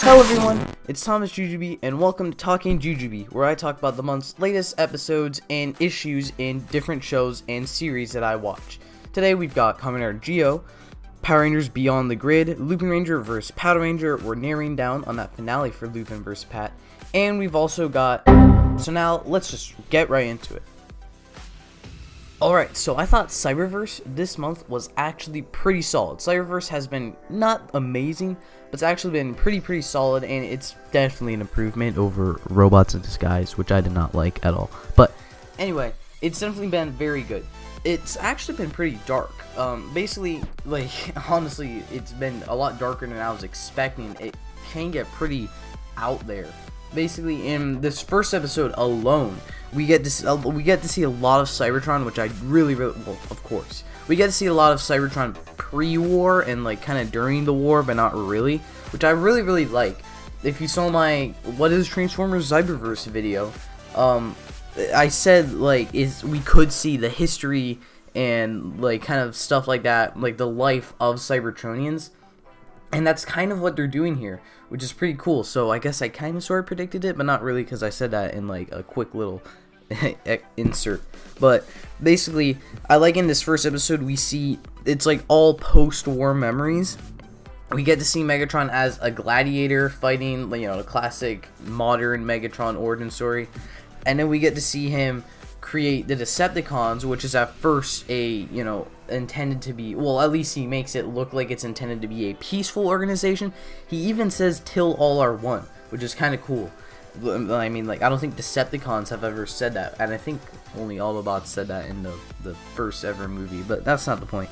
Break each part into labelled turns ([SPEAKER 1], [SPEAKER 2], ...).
[SPEAKER 1] Hello everyone, it's Thomas Jujube, and welcome to Talking Jujube, where I talk about the month's latest episodes and issues in different shows and series that I watch. Today we've got Kamen Rider Geo, Power Rangers Beyond the Grid, Lupin Ranger vs. Powder Ranger. We're narrowing down on that finale for Lupin vs. Pat, and we've also got... So now, let's just get right into it. Alright, so I thought Cyberverse this month was actually pretty solid. Cyberverse has been not amazing, but it's actually been pretty solid, and it's definitely an improvement over Robots in Disguise, which I did not like at all. But anyway, it's definitely been very good. It's actually been pretty dark. Basically, like, honestly, it's been a lot darker than I was expecting. It can get pretty out there. Basically, in this first episode alone, we get to see a lot of Cybertron, which I really well, of course, we get to see a lot of Cybertron pre-war and like kind of during the war, but not really, which I really like. If you saw my What is Transformers Cyberverse video, I said like we could see the history and like kind of stuff like that, like the life of Cybertronians. And that's kind of what they're doing here, which is pretty cool. So I guess I kind of sort of predicted it, but not really, because I said that in like a quick little insert. But basically, I like in this first episode, we see it's like all post-war memories. We get to see Megatron as a gladiator fighting, you know, the classic modern Megatron origin story. And then we get to see him create the Decepticons, which is at first a, you know, intended to be, well, at least he makes it look like it's intended to be a peaceful organization. He even says till all are one, which is kind of cool. I mean, like, I don't think Decepticons have ever said that, and I think only Autobots said that in the first ever movie, but that's not the point.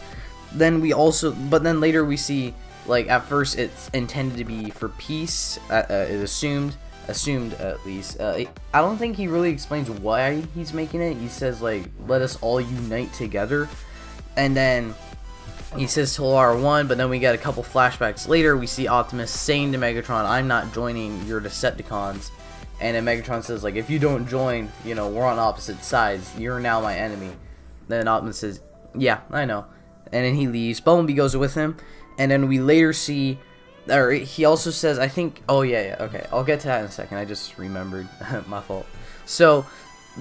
[SPEAKER 1] Then we also, but then later we see, like, at first it's intended to be for peace, it assumed at least. I don't think he really explains why he's making it. He says, like, let us all unite together. And then he says till R1, but then we get a couple flashbacks later. We see Optimus saying to Megatron, I'm not joining your Decepticons. And then Megatron says, like, if you don't join, you know, we're on opposite sides. You're now my enemy. Then Optimus says, yeah, I know. And then he leaves. Bumblebee goes with him. And then we later see... Or he also says, I think, oh yeah, okay, I'll get to that in a second, I just remembered, my fault. So,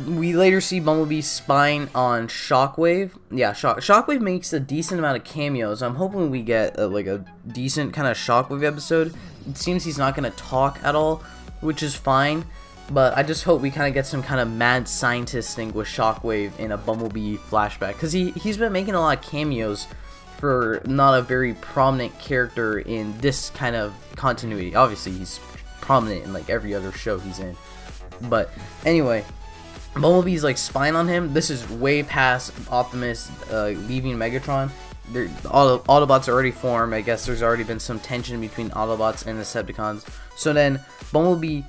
[SPEAKER 1] we later see Bumblebee spying on Shockwave. Yeah, Shockwave makes a decent amount of cameos. I'm hoping we get like a decent kind of Shockwave episode. It seems he's not going to talk at all, which is fine, but I just hope we kind of get some kind of mad scientist thing with Shockwave in a Bumblebee flashback, because he's been making a lot of cameos for not a very prominent character in this kind of continuity. Obviously, he's prominent in like every other show he's in. But anyway, Bumblebee's like spying on him. This is way past Optimus leaving Megatron. Autobots are already formed. I guess there's already been some tension between Autobots and Decepticons. So then Bumblebee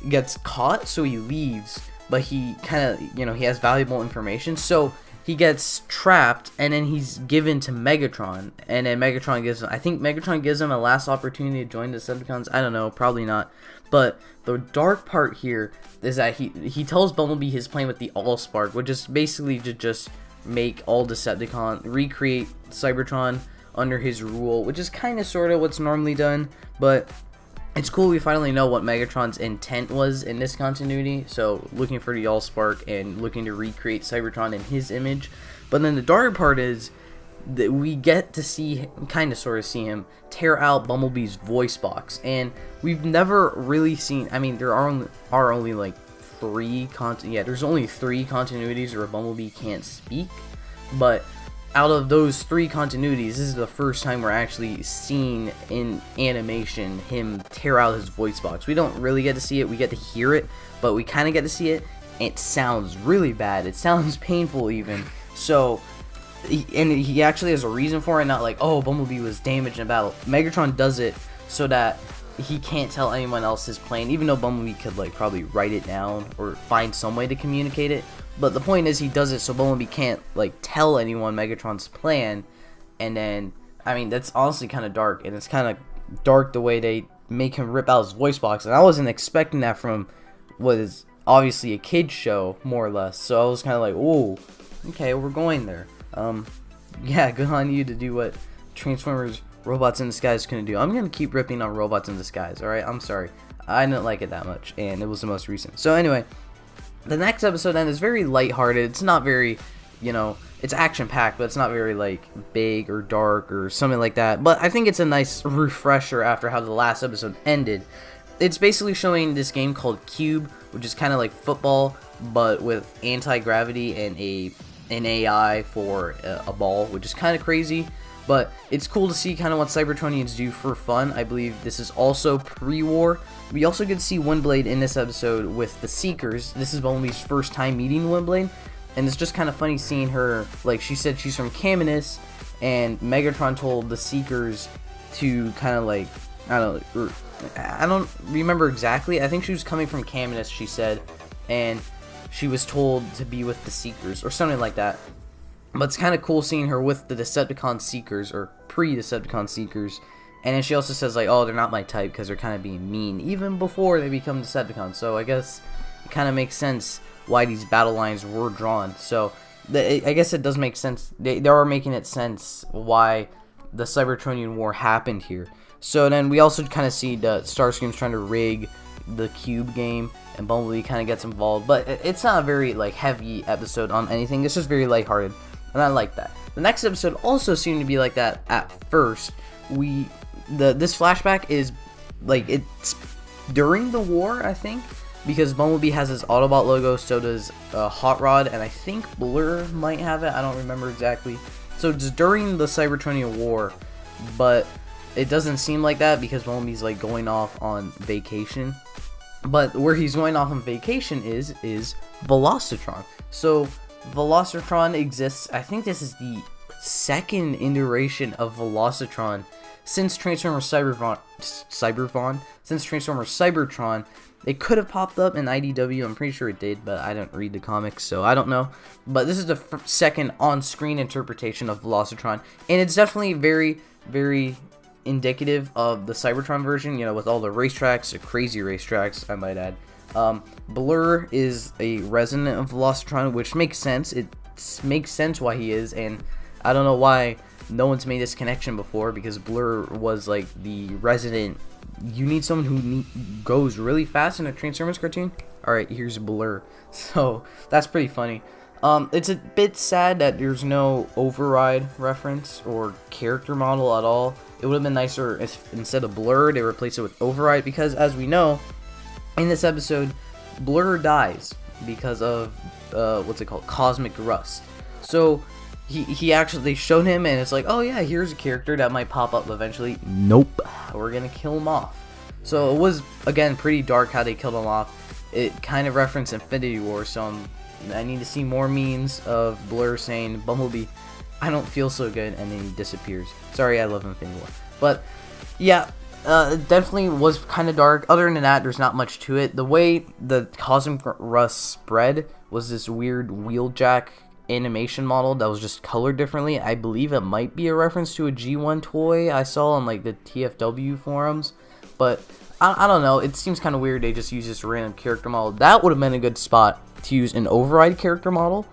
[SPEAKER 1] gets caught, so he leaves. But he kind of, you know, he has valuable information. So he gets trapped, and then he's given to Megatron, and then Megatron gives him, I think Megatron gives him a last opportunity to join the Decepticons. I don't know, probably not. But the dark part here is that he tells Bumblebee his plan with the Allspark, which is basically to just make all Decepticon, recreate Cybertron under his rule, which is kind of sort of what's normally done, but it's cool we finally know what Megatron's intent was in this continuity. So looking for the Allspark and looking to recreate Cybertron in his image. But then the darker part is that we get to see, kind of sort of see him tear out Bumblebee's voice box, and we've never really seen, I mean, there are only like there's only 3 continuities where Bumblebee can't speak, but out of those 3 continuities, this is the first time we're actually seeing in animation him tear out his voice box. We don't really get to see it, we get to hear it, but we kind of get to see it. It sounds really bad, it sounds painful even. So, he actually has a reason for it, not like, oh, Bumblebee was damaged in battle. Megatron does it so that he can't tell anyone else his plan, even though Bumblebee could like probably write it down or find some way to communicate it. But the point is, he does it so Bumblebee can't like tell anyone Megatron's plan. And then, I mean, that's honestly kind of dark, and it's kind of dark the way they make him rip out his voice box, and I wasn't expecting that from what is obviously a kid's show, more or less. So I was kind of like, oh, okay, we're going there. Yeah, good on you to do what Transformers Robots in Disguise couldn't do. I'm gonna keep ripping on Robots in Disguise, alright? I'm sorry. I didn't like it that much, and it was the most recent. So anyway, the next episode then is very lighthearted. It's not very, it's action-packed, but it's not very, like, big or dark or something like that. But I think it's a nice refresher after how the last episode ended. It's basically showing this game called Cube, which is kind of like football, but with anti-gravity and an AI for a ball, which is kind of crazy. But it's cool to see kind of what Cybertronians do for fun. I believe this is also pre-war. We also get to see Windblade in this episode with the Seekers. This is Bumblebee's first time meeting Windblade, and it's just kind of funny seeing her. Like, she said she's from Caminus, and Megatron told the Seekers to kind of like, I don't remember exactly. I think she was coming from Caminus, she said, and she was told to be with the Seekers or something like that. But it's kind of cool seeing her with the Decepticon Seekers, or pre-Decepticon Seekers. And then she also says, like, oh, they're not my type because they're kind of being mean, even before they become Decepticons. So I guess it kind of makes sense why these battle lines were drawn. So I guess it does make sense. They are making it sense why the Cybertronian War happened here. So then we also kind of see the Starscream's trying to rig the Cube game, and Bumblebee kind of gets involved. But it's not a very, like, heavy episode on anything. It's just very lighthearted. And I like that. The next episode also seemed to be like that at first. This flashback is like, it's during the war, I think, because Bumblebee has his Autobot logo, so does Hot Rod, and I think Blur might have it. I don't remember exactly. So it's during the Cybertronian War, but it doesn't seem like that because Bumblebee's like going off on vacation. But where he's going off on vacation is Velocitron. So Velocitron exists. I think this is the second iteration of Velocitron since Transformers Cybertron. It could have popped up in IDW. I'm pretty sure it did, but I didn't read the comics, so I don't know. But this is the second on-screen interpretation of Velocitron, and it's definitely very, very indicative of the Cybertron version, with all the racetracks, the crazy racetracks, I might add. Blur is a resident of Velocitron, which makes sense. It makes sense why he is, and I don't know why no one's made this connection before, because Blur was like the resident. You need someone who goes really fast in a Transformers cartoon? Alright, here's Blur. So that's pretty funny. It's a bit sad that there's no Override reference or character model at all. It would have been nicer if instead of Blur they replace it with Override, because as we know, in this episode, Blur dies because of what's it called, cosmic rust. So he actually, they showed him, and it's like, oh yeah, here's a character that might pop up eventually. Nope, we're gonna kill him off. So it was, again, pretty dark how they killed him off. It kind of referenced Infinity War, so I need to see more memes of Blur saying, Bumblebee, I don't feel so good, and then he disappears. Sorry, I love Infinity War. But yeah, it definitely was kind of dark. Other than that, there's not much to it. The way the cosmic rust spread was this weird wheeljack animation model that was just colored differently. I believe it might be a reference to a G1 toy I saw on like the TFW forums, but I don't know. It seems kind of weird they just use this random character model. That would have been a good spot to use an Override character model.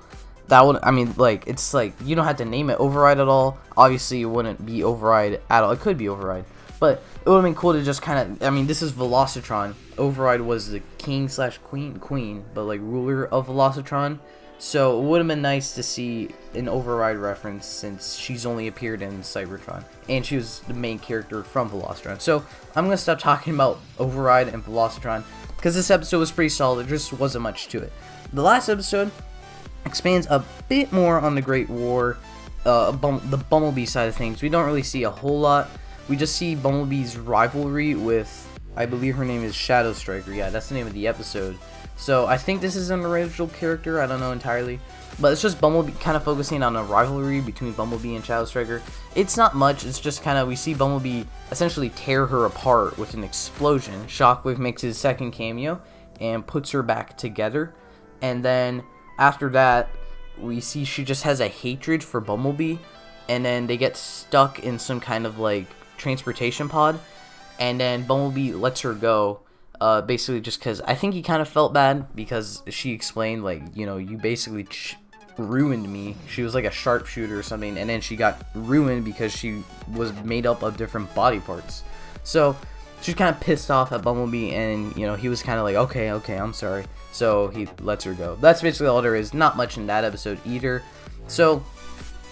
[SPEAKER 1] That would, I mean, like, it's like, you don't have to name it Override at all. Obviously, it wouldn't be Override at all. It could be Override, but it would have been cool to just kind of, I mean, this is Velocitron. Override was the king slash queen, but like ruler of Velocitron. So it would have been nice to see an Override reference, since she's only appeared in Cybertron, and she was the main character from Velocitron. So I'm going to stop talking about Override and Velocitron, because this episode was pretty solid. There just wasn't much to it. The last episode expands a bit more on the Great War, the Bumblebee side of things. We don't really see a whole lot. We just see Bumblebee's rivalry with, I believe her name is Shadow Striker. Yeah, that's the name of the episode. So I think this is an original character. I don't know entirely. But it's just Bumblebee kind of focusing on a rivalry between Bumblebee and Shadow Striker. It's not much. It's just kind of, we see Bumblebee essentially tear her apart with an explosion. Shockwave makes his second cameo and puts her back together. And then after that, we see she just has a hatred for Bumblebee. And then they get stuck in some kind of like transportation pod. And then Bumblebee lets her go. Basically just because I think he kind of felt bad, because she explained, like, you basically ruined me. She was like a sharpshooter or something, and then she got ruined because she was made up of different body parts. So she's kind of pissed off at Bumblebee, and you know, he was kind of like, okay, I'm sorry. So he lets her go. That's basically all there is. Not much in that episode either. So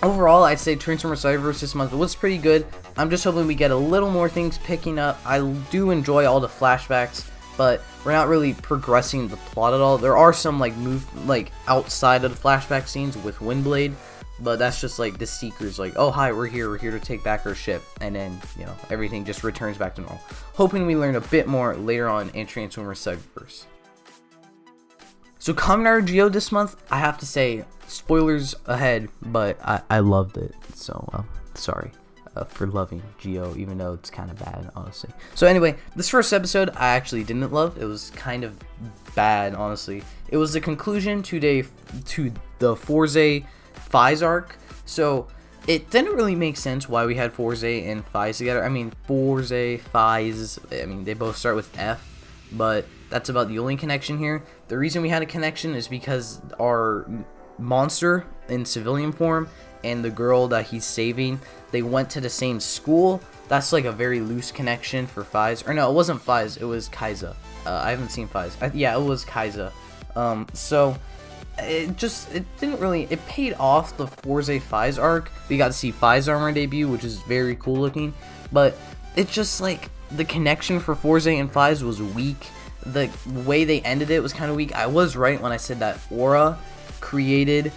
[SPEAKER 1] overall, I'd say Transformers Cyberverse this month was pretty good. I'm just hoping we get a little more things picking up. I do enjoy all the flashbacks, but we're not really progressing the plot at all. There are some like outside of the flashback scenes with Windblade, but that's just like the Seekers, like, oh hi, we're here to take back our ship, and then, you know, everything just returns back to normal. Hoping we learn a bit more later on in Transformers Cyberverse. So Kamen Rider Geo this month, I have to say, spoilers ahead, but I loved it. So sorry for loving Geo, even though it's kind of bad, honestly. So anyway, this first episode I actually didn't love. It was kind of bad, honestly. It was the conclusion to the Fourze Fize arc. So it didn't really make sense why we had Fourze and Fize together. I mean, Fourze, Fize, I mean, they both start with F, but that's about the only connection here. The reason we had a connection is because our monster in civilian form and the girl that he's saving, they went to the same school. That's like a very loose connection for Fize. Or no, it wasn't Fize, it was Kaiza. I haven't seen Fize. Yeah, it was Kaiza. So it didn't really, it paid off the Fourze Fize arc. We got to see Fize armor debut, which is very cool looking, but it's just like the connection for Fourze and Fize was weak. The way they ended it was kind of weak. I was right when I said that Aura created,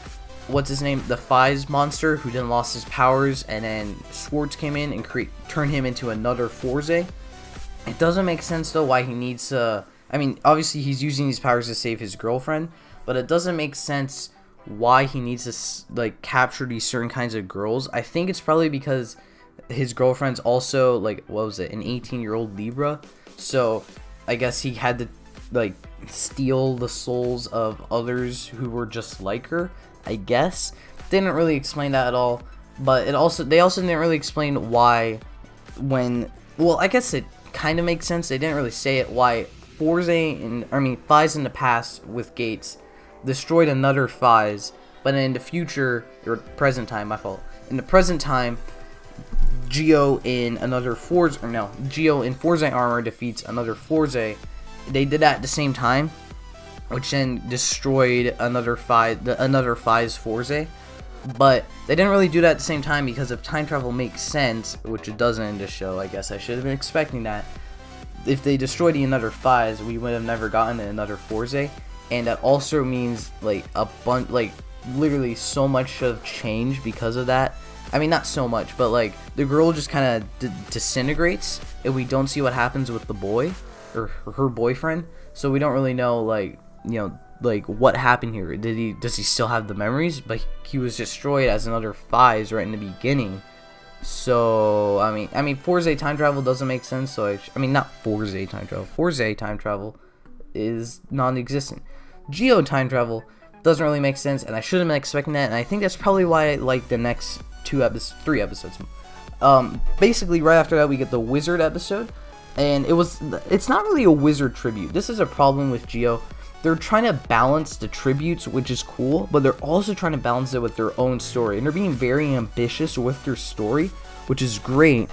[SPEAKER 1] what's his name, the Fize monster who then lost his powers, and then Schwartz came in and turned him into another Fourze. It doesn't make sense though why he needs to, I mean, obviously he's using these powers to save his girlfriend, but it doesn't make sense why he needs to like capture these certain kinds of girls. I think it's probably because his girlfriend's also like, what was it, an 18-year-old Libra, so I guess he had to like steal the souls of others who were just like her, I guess. They didn't really explain that at all, but they also didn't really explain why well, I guess it kind of makes sense. They didn't really say it, why Fize in the past with Gates destroyed another Fize, but in the future, or present time, my fault. In the present time, Geo in Fourze armor defeats another Fourze. They did that at the same time, which then destroyed another Fize Fourze. But they didn't really do that at the same time, because if time travel makes sense, which it doesn't in this show, I guess I should have been expecting that. If they destroyed the another Fize, we would have never gotten another Fourze, and that also means like literally so much should have changed because of that. I mean, not so much, but like the girl just kind of disintegrates, and we don't see what happens with the boy or her boyfriend. So we don't really know, like, you know, like what happened here. Does he still have the memories? But he was destroyed as another Fize right in the beginning. So I mean, Fourze time travel doesn't make sense. So I mean, not Fourze time travel. Fourze time travel is non-existent. Geo time travel doesn't really make sense, and I shouldn't have been expecting that. And I think that's probably why I like the next 3 episodes. Basically right after that we get the Wizard episode, and it's not really a Wizard tribute. This is a problem with Geo. They're trying to balance the tributes, which is cool, but they're also trying to balance it with their own story, and they're being very ambitious with their story, which is great,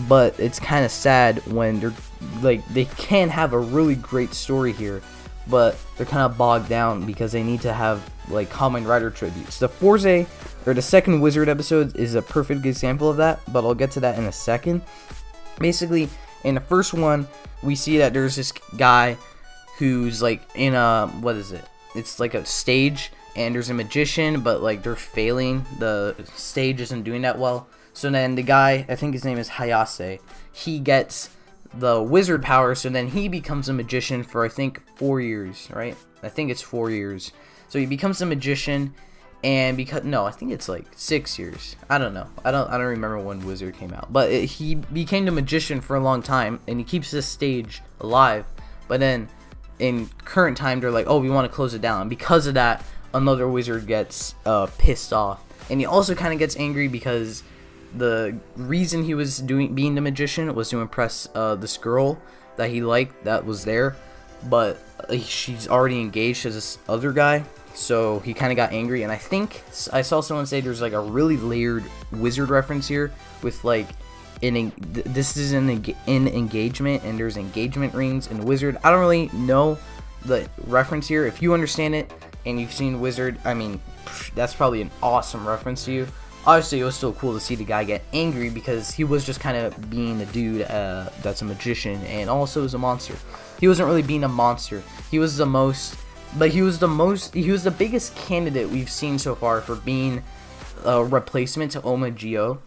[SPEAKER 1] but it's kind of sad when they're like, they can have a really great story here, but they're kind of bogged down because they need to have like Kamen Rider tributes. The Fourze, or the second Wizard episode, is a perfect example of that, but I'll get to that in a second. Basically, in the first one, we see that there's this guy who's like in a, what is it? It's like a stage, and there's a magician, but like they're failing. The stage isn't doing that well. So then the guy, I think his name is Hayase, he gets the wizard power, so then he becomes a magician for I think 4 years, right? I think it's 4 years. So he becomes a magician, and I think it's like 6 years. I don't know. I don't remember when Wizard came out, but he became the magician for a long time, and he keeps this stage alive. But then in current time, they're like, oh, we want to close it down. And because of that, another wizard gets pissed off, and he also kind of gets angry because the reason he was being the magician was to impress this girl that he liked that was there, but she's already engaged to this other guy. so he kind of got angry, and I think I saw someone say there's like a really layered wizard reference here with like this is in engagement, and there's engagement rings and wizard. I don't really know the reference here. If you understand it and you've seen wizard, I mean, that's probably an awesome reference to you. Obviously, it was still cool to see the guy get angry because he was just kind of being a dude that's a magician and also is a monster. He wasn't really being a monster. He was the biggest candidate we've seen so far for being a replacement to Oma Geo,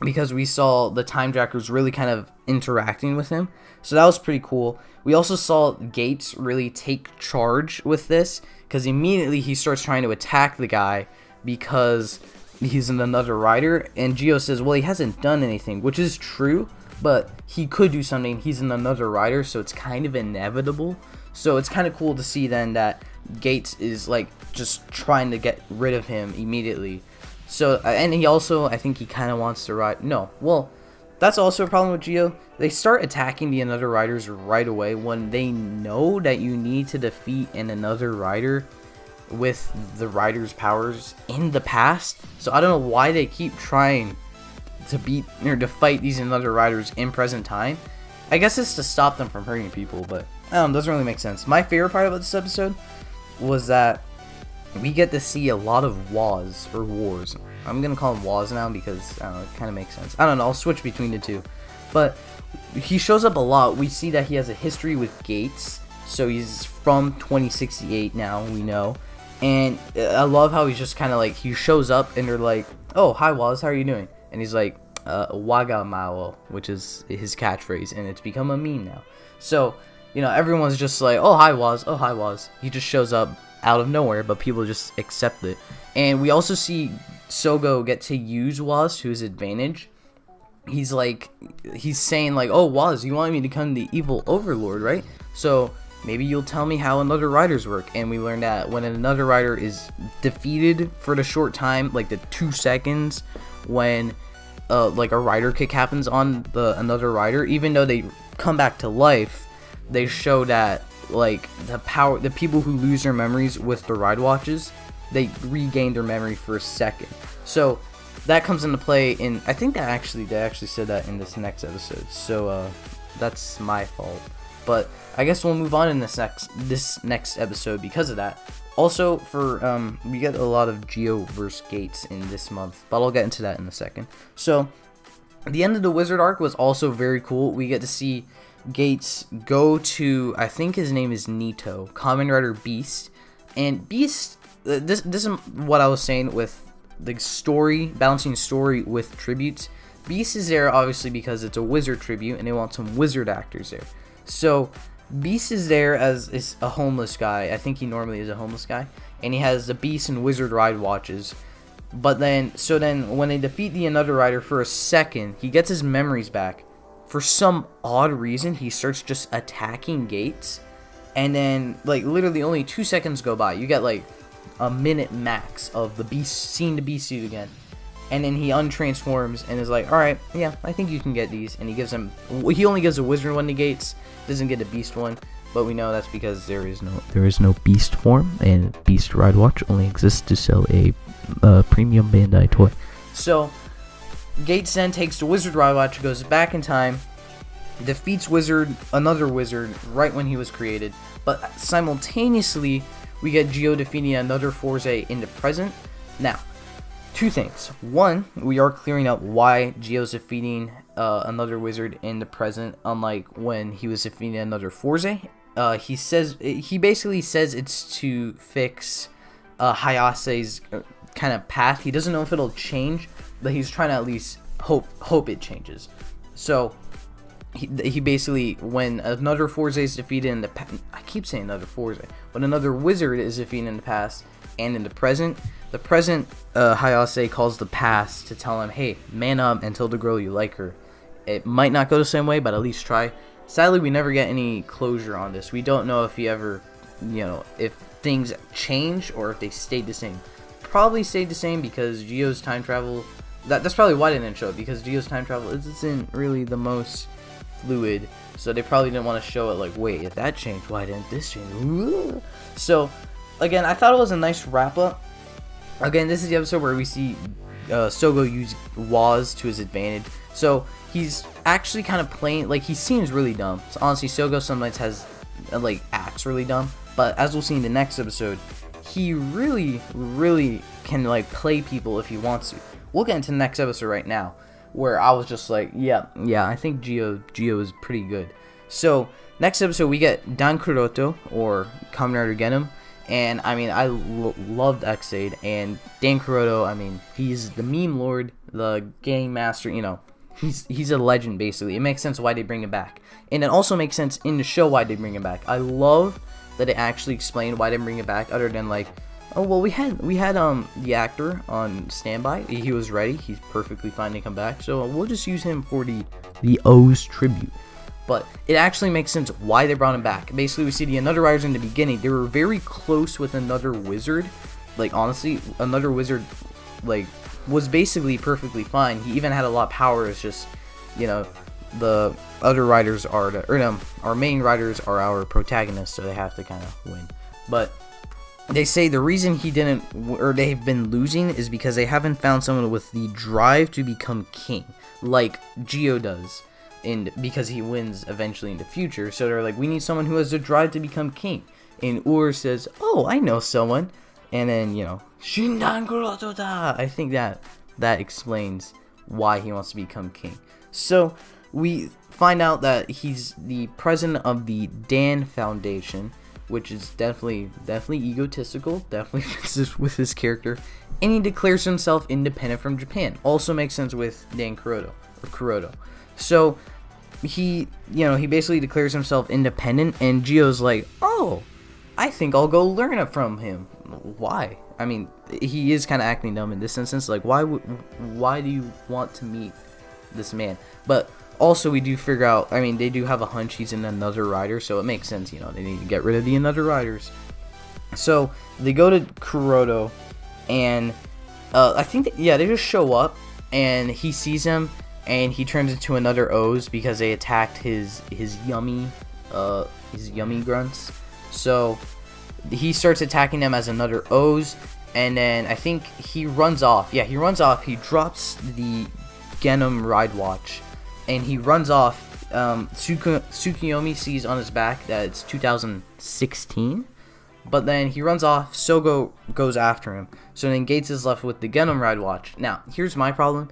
[SPEAKER 1] because we saw the Time Jackers really kind of interacting with him. So that was pretty cool. We also saw Gates really take charge with this, because immediately he starts trying to attack the guy because he's another rider, and Geo says, well, he hasn't done anything, which is true, but he could do something. He's another rider, so it's kind of inevitable. So it's kind of cool to see then that Gates is like just trying to get rid of him immediately. So, and he also, I think he kind of wants to ride. No, well, that's also a problem with Geo. They start attacking the another riders right away when they know that you need to defeat an another rider with the rider's powers in the past. So I don't know why they keep trying to beat or to fight these another riders in present time. I guess it's to stop them from hurting people, but I don't know, it doesn't really make sense. My favorite part about this episode was that we get to see a lot of wars. I'm gonna call them wars now because I don't know, it kind of makes sense. I don't know, I'll switch between the two. But he shows up a lot. We see that he has a history with Gates, so he's from 2068 now, we know. And I love how he's just kind of like, he shows up and they're like, oh, hi Waz, how are you doing? And he's like, Waga Mao, which is his catchphrase, and it's become a meme now. So, you know, everyone's just like, oh, hi Waz, oh, hi Waz. He just shows up out of nowhere, but people just accept it. And we also see Sogo get to use Waz to his advantage. He's saying like, oh, Waz, you want me to become the evil overlord, right? So maybe you'll tell me how another riders work. And we learned that when another rider is defeated for the short time, like the 2 seconds when like a rider kick happens on the another rider, even though they come back to life, they show that like the people who lose their memories with the ride watches, they regain their memory for a second. So that comes into play in, I think that they actually said that in this next episode. So that's my fault. But I guess we'll move on in this next episode because of that. Also, for we get a lot of Geo versus Gates in this month, but I'll get into that in a second. So the end of the Wizard arc was also very cool. We get to see Gates go to, I think his name is Nito, Kamen Rider Beast, and Beast. This is what I was saying with the story, balancing story with tributes. Beast is there obviously because it's a wizard tribute, and they want some wizard actors there. So Beast is there as a homeless guy. I think he normally is a homeless guy, and he has the Beast and Wizard ride watches. But then when they defeat the another rider for a second, he gets his memories back. For some odd reason, he starts just attacking Gates, and then like literally only 2 seconds go by. You get like a minute max of the Beast seeing the Beast suit again, and then he untransforms and is like, all right, yeah, I think you can get these. And he only gives a Wizard one to Gates, doesn't get a Beast one, but we know that's because there is no Beast form, and Beast ride watch only exists to sell a premium Bandai toy. So Gates then takes the Wizard ride watch, goes back in time, defeats another wizard right when he was created, but simultaneously we get Geo defeating another Forze in the present. Now, 2 things. One, we are clearing up why Geo's defeating another wizard in the present, unlike when he was defeating another Forze. He basically says it's to fix Hayase's kind of path. He doesn't know if it'll change, but he's trying to at least hope it changes. So he basically, when another Forze is defeated in the past, I keep saying another Forze, when another wizard is defeated in the past and in the present Hayase calls the past to tell him, hey, man up and tell the girl you like her. It might not go the same way, but at least try. Sadly, we never get any closure on this. We don't know if he ever, if things change or if they stayed the same. Probably stayed the same because Geo's time travel, that's probably why they didn't show it, because Geo's time travel isn't really the most fluid, so they probably didn't want to show it like, wait, if that changed, why didn't this change? So again, I thought it was a nice wrap up. Again, this is the episode where we see Sogo use Waz to his advantage. So he's actually kind of playing, like, he seems really dumb. So honestly, Sogo sometimes acts really dumb. But as we'll see in the next episode, he really can, like, play people if he wants to. We'll get into the next episode right now, where I was just like, yeah, I think Gio is pretty good. So next episode we get Dan Kuroto, or Kamen Rider Genom. And, I mean, I loved X-Aid, and Dan Kuroto, I mean, he's the meme lord, the gang master, you know, he's a legend, basically. It makes sense why they bring him back. And it also makes sense in the show why they bring him back. I love that it actually explained why they bring him back, other than, like, oh, well, we had the actor on standby. He was ready. He's perfectly fine to come back, so we'll just use him for the O's tribute. But it actually makes sense why they brought him back. Basically, we see the Another Riders in the beginning. They were very close with Another Wizard. Like, honestly, Another Wizard, like, was basically perfectly fine. He even had a lot of power. It's just, you know, the other riders are our main riders are our protagonists, so they have to kind of win. But they say the reason he didn't, or they've been losing, is because they haven't found someone with the drive to become king, like Gio does. And because he wins eventually in the future, so they're like, we need someone who has the drive to become king. And Ur says, oh, I know someone. And then, you know, Shindan Kuroto da! I think that explains why he wants to become king. So we find out that he's the president of the Dan Foundation, which is definitely egotistical, definitely fits with his character. And he declares himself independent from Japan. Also makes sense with Dan Kuroto. So he basically declares himself independent, and Gio's like, oh, I think I'll go learn it from him. Why? I mean, he is kind of acting dumb in this instance. Like, why do you want to meet this man? But also, we do figure out, I mean, they do have a hunch he's in Another Rider, so it makes sense, you know, they need to get rid of the Another Riders. So they go to Kuroto, and I think they just show up, and he sees him, and he turns into another O's because they attacked his yummy grunts. So he starts attacking them as another O's, and then I think he runs off. Yeah, he runs off. He drops the Genom Ride Watch, and he runs off. Tsukuyomi sees on his back that it's 2016, but then he runs off. Sogo goes after him. So then Gates is left with the Genom Ride Watch. Now, here's my problem.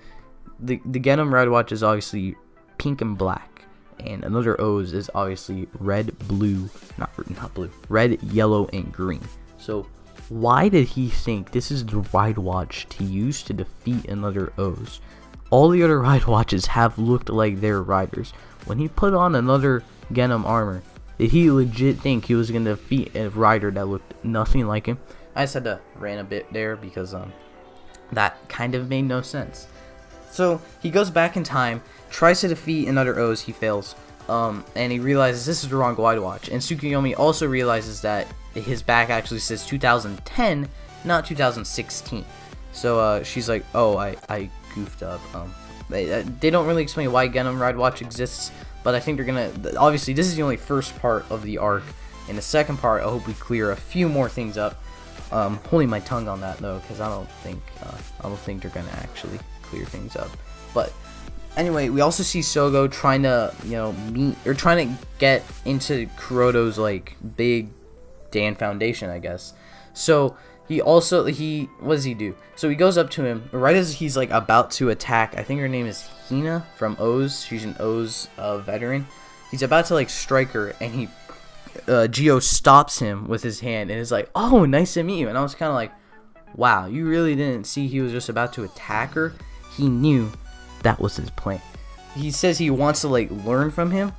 [SPEAKER 1] The Genom Ride Watch is obviously pink and black, and Another O's is obviously red, yellow, and green. So why did he think this is the Ride Watch to use to defeat Another O's? All the other Ride Watches have looked like their riders. When he put on another Genom armor, did he legit think he was going to defeat a rider that looked nothing like him? I just had to rant a bit there because that kind of made no sense. So he goes back in time, tries to defeat Another O's, he fails, and he realizes this is the wrong Ride Watch. And Tsukuyomi also realizes that his back actually says 2010, not 2016. So she's like, oh, I goofed up. They don't really explain why Genom Ride Watch exists, but I think they're gonna, obviously this is the only first part of the arc. In the second part, I hope we clear a few more things up. Holding my tongue on that though, because I don't think they're gonna actually clear things up. But anyway, we also see Sogo trying to, trying to get into Kuroto's like big Dan Foundation, I guess. So what does he do? So he goes up to him right as he's like about to attack. I think her name is Hina from O's. She's an O's veteran. He's about to like strike her, and Gio stops him with his hand and is like, oh, nice to meet you. And I was kind of like, wow, you really didn't see he was just about to attack her? He knew that was his plan. He says he wants to like learn from him.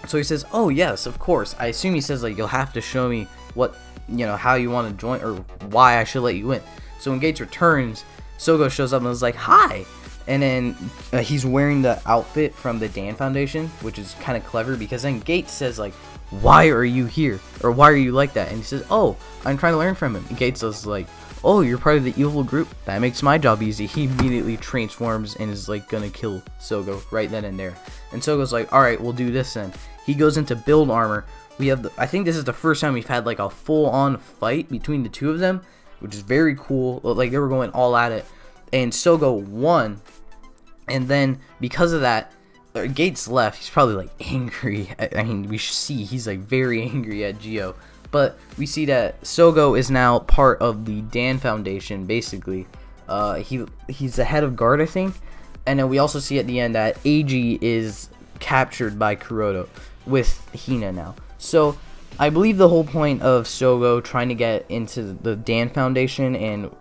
[SPEAKER 1] So he says, oh yes, of course. I assume he says like, you'll have to show me how you want to join, or why I should let you in. So when Gates returns, Sogo shows up and is like, hi. And then he's wearing the outfit from the Dan Foundation, which is kind of clever because then Gates says like, why are you here? Or why are you like that? And he says, oh, I'm trying to learn from him. And Gates is like, oh, you're part of the evil group? That makes my job easy. He immediately transforms and is like gonna kill Sogo right then and there. And Sogo's like, alright, we'll do this then. He goes into build armor, we have I think this is the first time we've had like a full-on fight between the two of them, which is very cool. Like, they were going all at it, and Sogo won. And then because of that, Gates left. He's probably like angry. I mean, we should see he's like very angry at Gio. But we see that Sogo is now part of the Dan Foundation, basically. He's the head of guard, I think. And then we also see at the end that AG is captured by Kuroto with Hina now. So I believe the whole point of Sogo trying to get into the Dan Foundation and,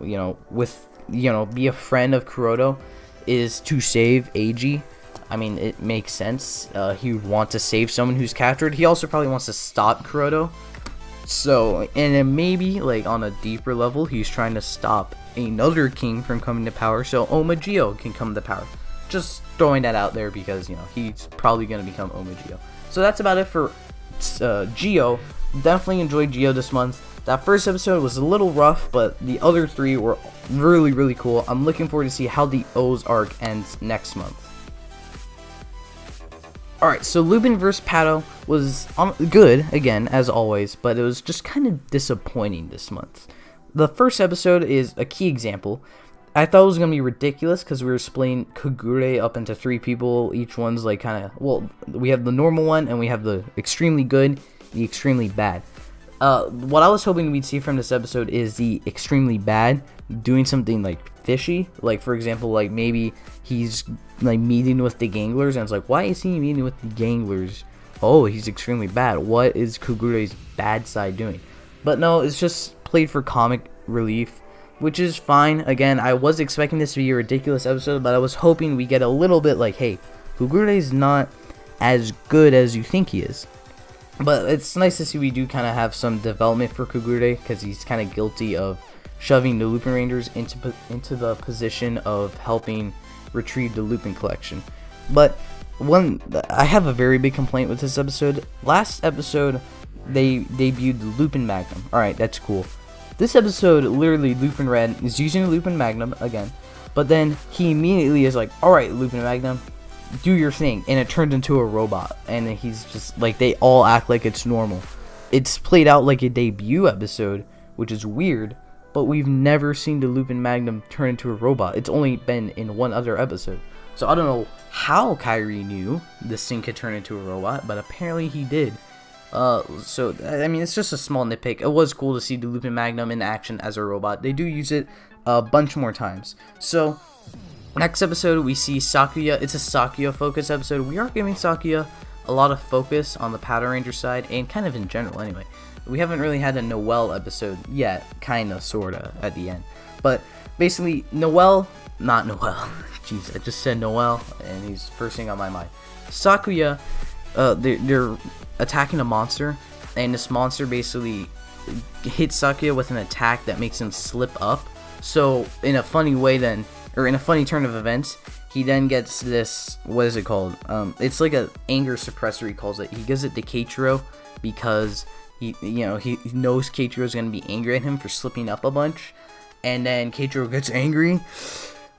[SPEAKER 1] be a friend of Kuroto is to save AG. I mean, it makes sense. He would want to save someone who's captured. He also probably wants to stop Kuroto. So, and then maybe, like, on a deeper level, he's trying to stop another king from coming to power so Omagio can come to power. Just throwing that out there because, he's probably going to become Omagio. So that's about it for Gio. Definitely enjoyed Gio this month. That first episode was a little rough, but the other three were really, really cool. I'm looking forward to see how the O's arc ends next month. Alright, so Lupin vs. Pato was good, again, as always, but it was just kind of disappointing this month. The first episode is a key example. I thought it was going to be ridiculous because we were splitting Kogure up into 3 people. Each one's like kind of, well, we have the normal one and we have the extremely good, the extremely bad. What I was hoping we'd see from this episode is the extremely bad doing something like fishy. Like, for example, like maybe he's like meeting with the ganglers and it's like, why is he meeting with the ganglers? Oh, he's extremely bad. What is Kogure's bad side doing? But no, it's just played for comic relief, which is fine. Again, I was expecting this to be a ridiculous episode, but I was hoping we get a little bit like, hey, Kogure's not as good as you think he is. But it's nice to see we do kind of have some development for Kogure, because he's kind of guilty of shoving the Lupin Rangers into the position of helping retrieve the Lupin collection. But I have a very big complaint with this episode. Last episode, they debuted the Lupin Magnum. Alright, that's cool. This episode, literally, Lupin Red is using the Lupin Magnum again, but then he immediately is like, alright, Lupin Magnum, do your thing, and it turns into a robot, and he's just like, they all act like it's normal. It's played out like a debut episode, which is weird, but we've never seen the Lupin Magnum turn into a robot. It's only been in one other episode. So I don't know how Kyrie knew this thing could turn into a robot, but apparently he did. So, I mean, it's just a small nitpick. It was cool to see the Lupin Magnum in action as a robot. They do use it a bunch more times. So, next episode, we see Sakuya. It's a Sakuya focus episode. We are giving Sakuya a lot of focus on the Powder Ranger side, and kind of in general anyway. We haven't really had a Noel episode yet, kinda, sorta, at the end. But, basically, not Noel. Jeez, I just said Noel, and he's first thing on my mind. Sakuya, they're attacking a monster, and this monster basically hits Sakuya with an attack that makes him slip up. So, in a funny way then, or in a funny turn of events, he then gets this, what is it called? It's like an anger suppressor, he calls it. He gives it to Keiichiro because he knows Keiichiro is going to be angry at him for slipping up a bunch. And then Keiichiro gets angry,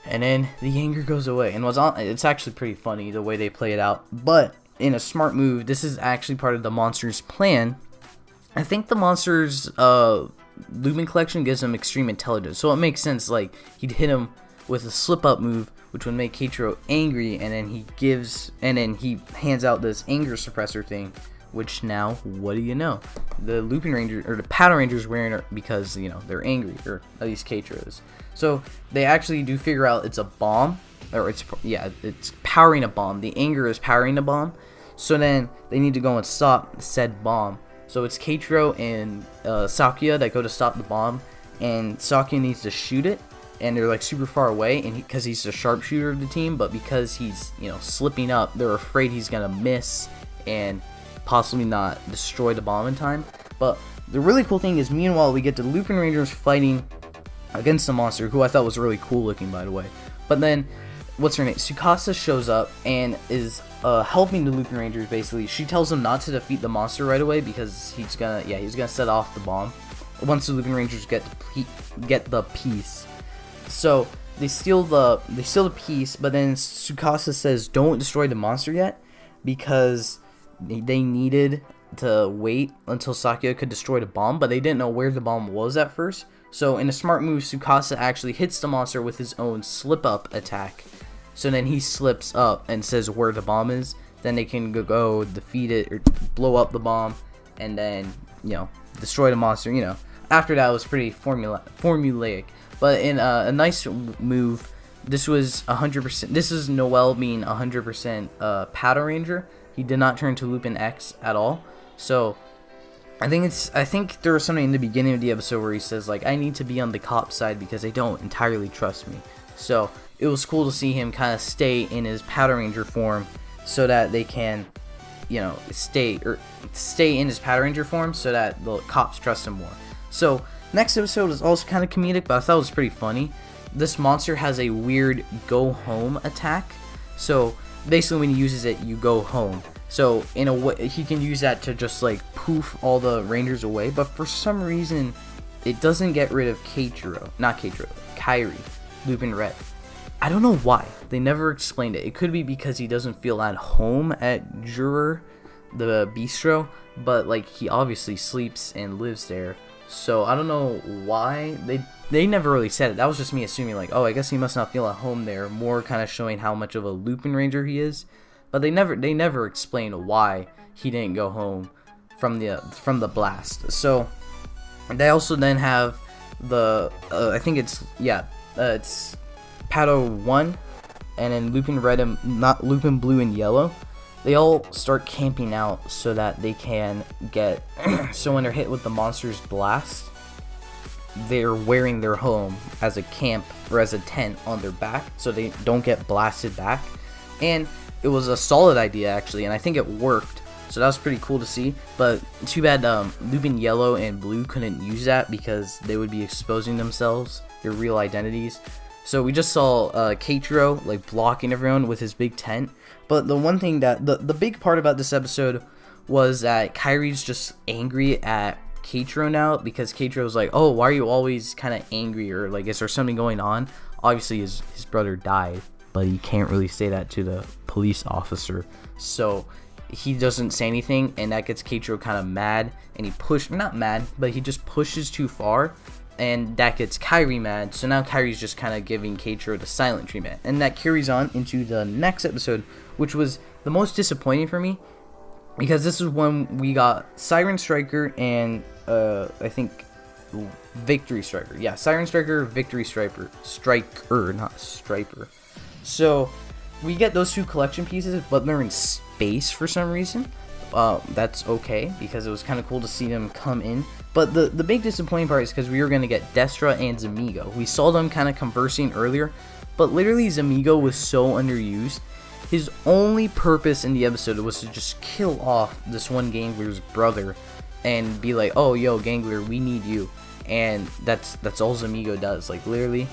[SPEAKER 1] and then the anger goes away. And it's actually pretty funny the way they play it out. But in a smart move, this is actually part of the monster's plan. I think the monster's Lupin collection gives him extreme intelligence, so it makes sense. Like, he'd hit him with a slip up move, which would make Keiichiro angry, and then he hands out this anger suppressor thing, which now, what do you know? The Lupin Ranger, or the Powder Ranger's wearing it because, they're angry, or at least Keiichiro is. So they actually do figure out it's a bomb, or it's powering a bomb. The anger is powering a bomb. So then they need to go and stop said bomb. So it's Keiichiro and Sakuya that go to stop the bomb, and Sakuya needs to shoot it, and they're like super far away, and because he's the sharpshooter of the team, but because he's slipping up, they're afraid he's gonna miss and possibly not destroy the bomb in time. But the really cool thing is, meanwhile, we get the Lupin Rangers fighting against the monster, who I thought was really cool looking, by the way. But then, what's her name? Tsukasa shows up and is helping the Lupin Rangers, basically. She tells them not to defeat the monster right away because he's gonna set off the bomb once the Lupin Rangers get the piece. So they steal the piece, but then Tsukasa says don't destroy the monster yet because they needed to wait until Sakuya could destroy the bomb, but they didn't know where the bomb was at first. So in a smart move, Tsukasa actually hits the monster with his own slip-up attack. So then he slips up and says where the bomb is. Then they can go defeat it or blow up the bomb, and then, you know, destroy the monster. You know, after that it was pretty formulaic. But in a nice move, this was 100%. This is Noel being 100% Paddle Ranger. He did not turn to Lupin X at all. So I think there was something in the beginning of the episode where he says, like, I need to be on the cop side because they don't entirely trust me. So it was cool to see him kind of stay in his Paddle Ranger form so that they can, you know, stay in his Paddle Ranger form so that the cops trust him more. So next episode is also kind of comedic, but I thought it was pretty funny. This monster has a weird go home attack. So basically when he uses it, you go home. So in a way, he can use that to just like poof all the rangers away. But for some reason, it doesn't get rid of Kairi, Lupin Red. I don't know why. They never explained it. It could be because he doesn't feel at home at Juror, the bistro. But like he obviously sleeps and lives there. So I don't know why. They never really said it. That was just me assuming like, oh, I guess he must not feel at home there. More kind of showing how much of a Lupin Ranger he is. But they never explained why he didn't go home from the blast. So they also then have the I think it's Paddle 1, and then Lupin Red and not Lupin Blue and Yellow. They all start camping out so that they can get so when they're hit with the monster's blast, they're wearing their home as a camp or as a tent on their back so they don't get blasted back. And it was a solid idea actually, and I think it worked. So that was pretty cool to see. But too bad Lupin Yellow and Blue couldn't use that because they would be exposing themselves, their real identities. So we just saw Keiichiro like blocking everyone with his big tent. But the one thing that the big part about this episode was that Kairi's just angry at Keiichiro now because Keiichiro's like, oh, why are you always kind of angry, or like, is there something going on? Obviously his brother died, but he can't really say that to the police officer, so he doesn't say anything, and that gets Keiichiro kind of mad, and he just pushes too far, and that gets Kairi mad. So now Kairi's just kind of giving Keiichiro the silent treatment, and that carries on into the next episode, which was the most disappointing for me because this is when we got Siren Striker and I think Victory Striker. Yeah, Siren Striker, Victory Striker, not Striper. So we get those two collection pieces, but they're in space for some reason. That's okay because it was kind of cool to see them come in. But the big disappointing part is because we were going to get Destra and Zamigo. We saw them kind of conversing earlier, but literally Zamigo was so underused. His only purpose in the episode was to just kill off this one Gangler's brother and be like, oh, yo, Gangler, we need you. And that's all Zamigo does. Like, literally,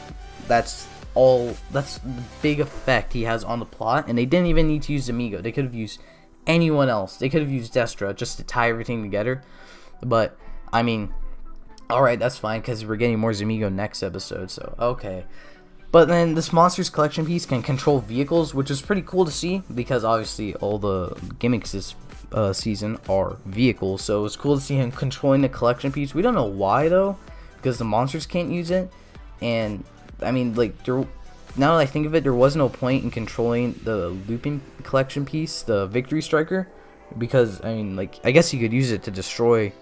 [SPEAKER 1] that's the big effect he has on the plot. And they didn't even need to use Zamigo. They could have used anyone else. They could have used Destra just to tie everything together. But, I mean, alright, that's fine because we're getting more Zamigo next episode, so okay. But then this monster's collection piece can control vehicles, which is pretty cool to see because obviously all the gimmicks this season are vehicles. So it's cool to see him controlling the collection piece. We don't know why though, because the monsters can't use it. And I mean, like, now that I think of it, there was no point in controlling the Lupin collection piece, the Victory Striker, because I mean, like, I guess you could use it to destroy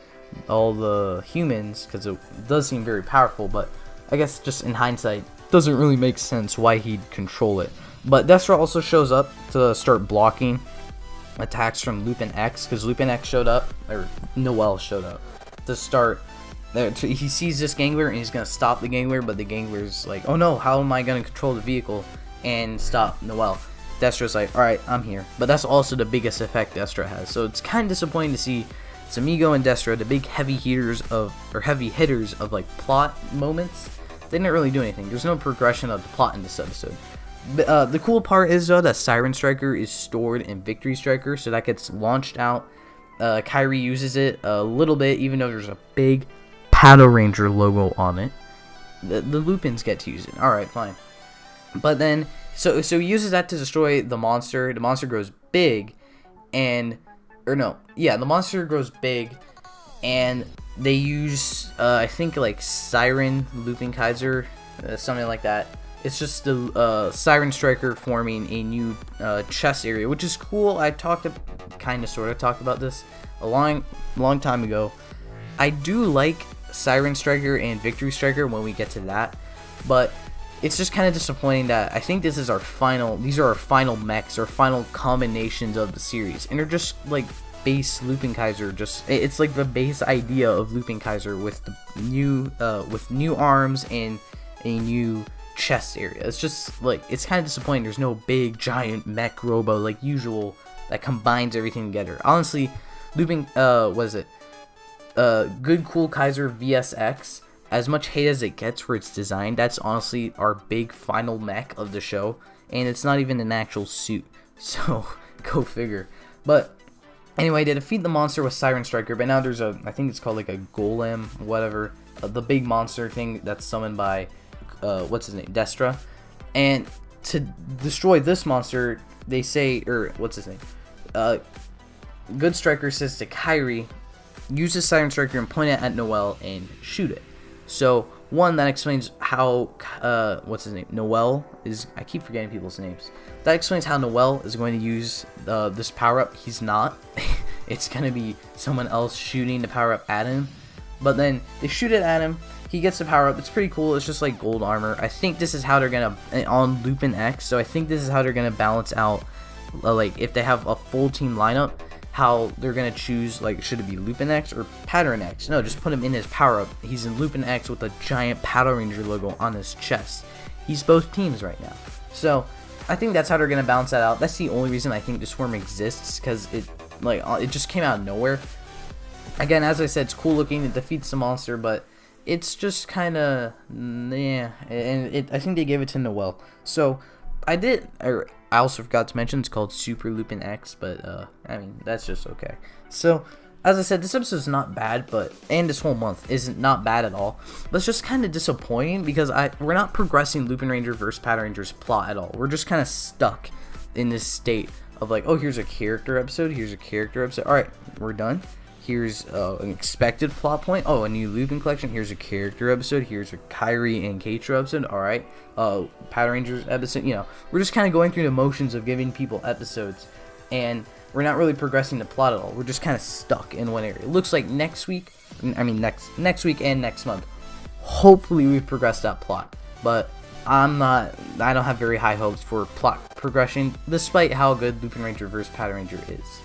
[SPEAKER 1] all the humans because it does seem very powerful. But I guess just in hindsight, doesn't really make sense why he'd control it. But Destra also shows up to start blocking attacks from Lupin X because Lupin X showed up, or Noel showed up to start. He sees this Gangler and he's gonna stop the Gangler, but the Gangler's like, oh no, how am I gonna control the vehicle and stop Noel? Destra's like, alright, I'm here. But that's also the biggest effect Destra has. So it's kind of disappointing to see Zamigo and Destra, the big heavy hitters of like plot moments. They didn't really do anything. There's no progression of the plot in this episode. The cool part is though that Siren Striker is stored in Victory Striker, so that gets launched out. Kairi uses it a little bit, even though there's a big Paddle Ranger logo on it. The Lupins get to use it. Alright, fine. But then, so he uses that to destroy the monster. The monster grows big, and or no, yeah, the monster grows big, and they use I think like Siren Looping Kaiser, something like that. It's just the Siren Striker forming a new chest area, which is cool. I kind of sort of talked about this a long time ago. I do like Siren Striker and Victory Striker when we get to that, but it's just kind of disappointing that I think these are our final mechs, or final combinations of the series, and they're just like base Looping Kaiser. It's like the base idea of Looping Kaiser with the new arms and a new chest area. It's just like, it's kind of disappointing. There's no big giant mech robo like usual that combines everything together. Honestly, Looping Good Cool Kaiser VSX, as much hate as it gets for its design, that's honestly our big final mech of the show, and it's not even an actual suit, so go figure. But anyway, they defeat the monster with Siren Striker, but now there's I think it's called like a golem, whatever, the big monster thing that's summoned by what's his name, Destra. And to destroy this monster, they say, or what's his name, Good Striker says to Kairi, use his Siren Striker and point it at Noelle and shoot it. So one, that explains how what's his name, Noelle is, I keep forgetting people's names. That explains how Noelle is going to use this power up. He's not. It's gonna be someone else shooting the power up at him. But then they shoot it at him. He gets the power up. It's pretty cool. It's just like gold armor. I think this is how they're gonna, on Lupin X. So I think this is how they're gonna balance out, like if they have a full team lineup, how they're gonna choose, like, should it be Lupin X or Pattern X? No, just put him in his power up. He's in Lupin X with a giant Paddle Ranger logo on his chest. He's both teams right now. So I think that's how they're gonna balance that out. That's the only reason I think this form exists, because it just came out of nowhere. Again, as I said, it's cool looking. It defeats the monster, but it's just kind of, yeah. And I think they gave it to Noelle. So I also forgot to mention it's called Super Lupin X, but I mean, that's just okay. So as I said, this episode is not bad, and this whole month isn't not bad at all. But it's just kind of disappointing because we're not progressing Lupin Ranger versus Pattern Ranger's plot at all. We're just kind of stuck in this state of like, oh, here's a character episode, here's a character episode. All right, we're done. Here's an expected plot point. Oh, a new Lupin collection. Here's a character episode. Here's a Kairi and Keitra episode. All right. Power Rangers episode. You know, we're just kind of going through the motions of giving people episodes, and we're not really progressing the plot at all. We're just kind of stuck in one area. It looks like next week next week and next month, hopefully we've progressed that plot. But I don't have very high hopes for plot progression, despite how good Lupin Ranger vs. Pattern Ranger is.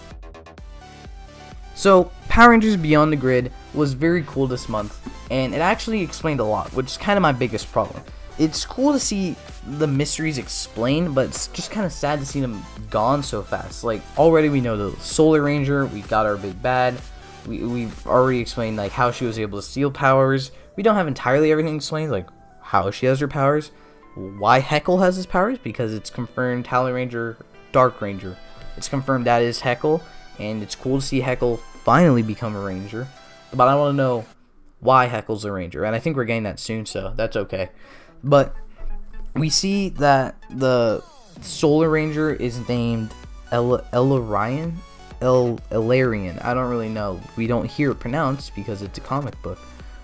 [SPEAKER 1] So, Power Rangers Beyond the Grid was very cool this month, and it actually explained a lot, which is kind of my biggest problem. It's cool to see the mysteries explained, but it's just kind of sad to see them gone so fast. Like, already we know the Solar Ranger, we got our big bad, we've already explained like how she was able to steal powers. We don't have entirely everything explained, like how she has her powers, why Heckle has his powers, because it's confirmed Talon Ranger, Dark Ranger. It's confirmed that is Heckle, and it's cool to see Heckle finally become a ranger, but I want to know why Heckle's a ranger, and I think we're getting that soon, so that's okay. But we see that the Solar Ranger is named Elarian. I don't really know. We don't hear it pronounced because it's a comic book,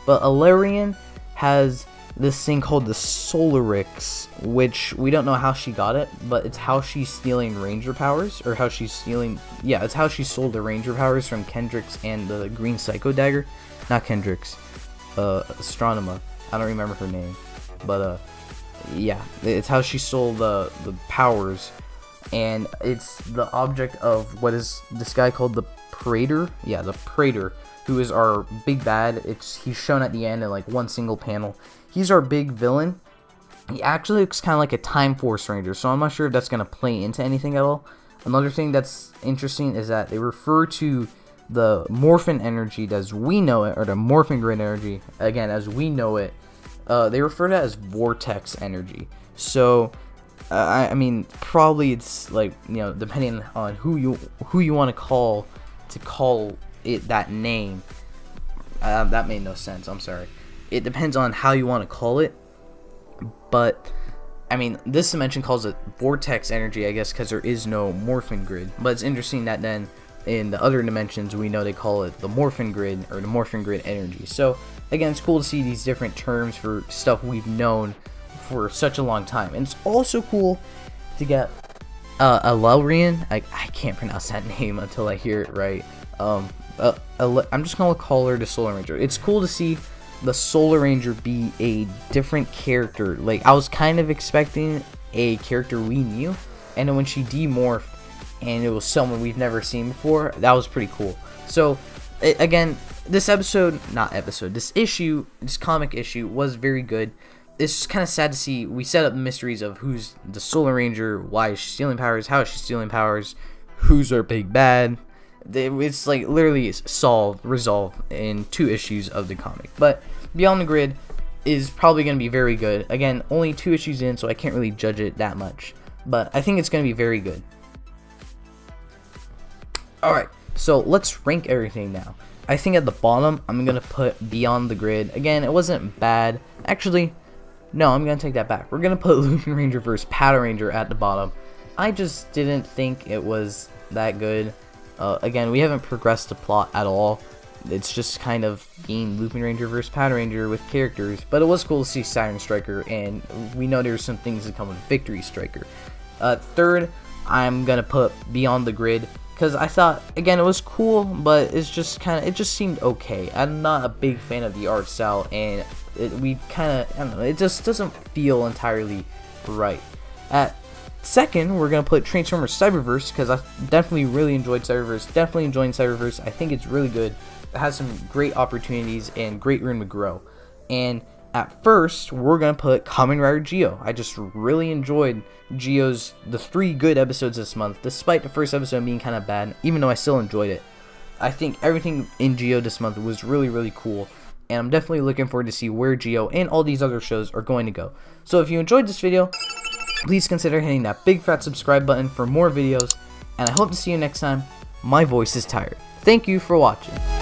[SPEAKER 1] but Elarian has this thing called the Solarix, which we don't know how she got it, but it's how she's stealing ranger powers, or how she's stealing, yeah, it's how she stole the ranger powers from Kendrix and the green psycho dagger. Not Kendrix, Astronema, I don't remember her name, but yeah, it's how she stole the powers, and it's the object of what is this guy called the Praetor? Yeah, the Praetor, who is our big bad. He's shown at the end in like one single panel. He's our big villain. He actually looks kind of like a Time Force Ranger, so I'm not sure if that's going to play into anything at all. Another thing that's interesting is that they refer to the Morphin energy as we know it, or the Morphin Grid energy, again, as we know it. They refer to it as Vortex energy. So, I mean, probably it's like, you know, depending on who you want to call it that name. That made no sense. I'm sorry. It depends on how you want to call it, but I mean, this dimension calls it Vortex energy, I guess, because there is no Morphin Grid. But it's interesting that then in the other dimensions, we know they call it the Morphin Grid, or the Morphin Grid energy. So again, it's cool to see these different terms for stuff we've known for such a long time. And it's also cool to get a Lelrian. I can't pronounce that name until I hear it right. I'm just gonna call her the Solar Ranger. It's cool to see the Solar Ranger be a different character. Like, I was kind of expecting a character we knew, and then when she demorphed and it was someone we've never seen before, that was pretty cool. So again, this comic issue was very good. It's just kind of sad to see we set up the mysteries of who's the Solar Ranger, why is she stealing powers, how is she stealing powers, who's our big bad. It's like literally resolved in 2 issues of the comic. But Beyond the Grid is probably going to be very good. Again, only 2 issues in, so I can't really judge it that much, but I think it's going to be very good. Alright, so let's rank everything now. I think at the bottom, I'm going to put Beyond the Grid. Again, it wasn't bad. Actually, no, I'm going to take that back. We're going to put Lupin Ranger vs. Powder Ranger at the bottom. I just didn't think it was that good. Again, we haven't progressed the plot at all. It's just kind of being Lupin Ranger vs. Powder Ranger with characters. But it was cool to see Siren Striker, and we know there's some things that come with Victory Striker. Third, I'm going to put Beyond the Grid, because I thought, again, it was cool, but it just seemed okay. I'm not a big fan of the art style, and I don't know, it just doesn't feel entirely right. At second, we're going to put Transformers Cyberverse, because I definitely really enjoyed Cyberverse. Definitely enjoying Cyberverse. I think it's really good. It has some great opportunities and great room to grow. And at first, we're going to put Kamen Rider Geo. I just really enjoyed the 3 good episodes this month, despite the first episode being kind of bad, even though I still enjoyed it. I think everything in Geo this month was really, really cool. And I'm definitely looking forward to see where Geo and all these other shows are going to go. So if you enjoyed this video, please consider hitting that big fat subscribe button for more videos, and I hope to see you next time. My voice is tired. Thank you for watching.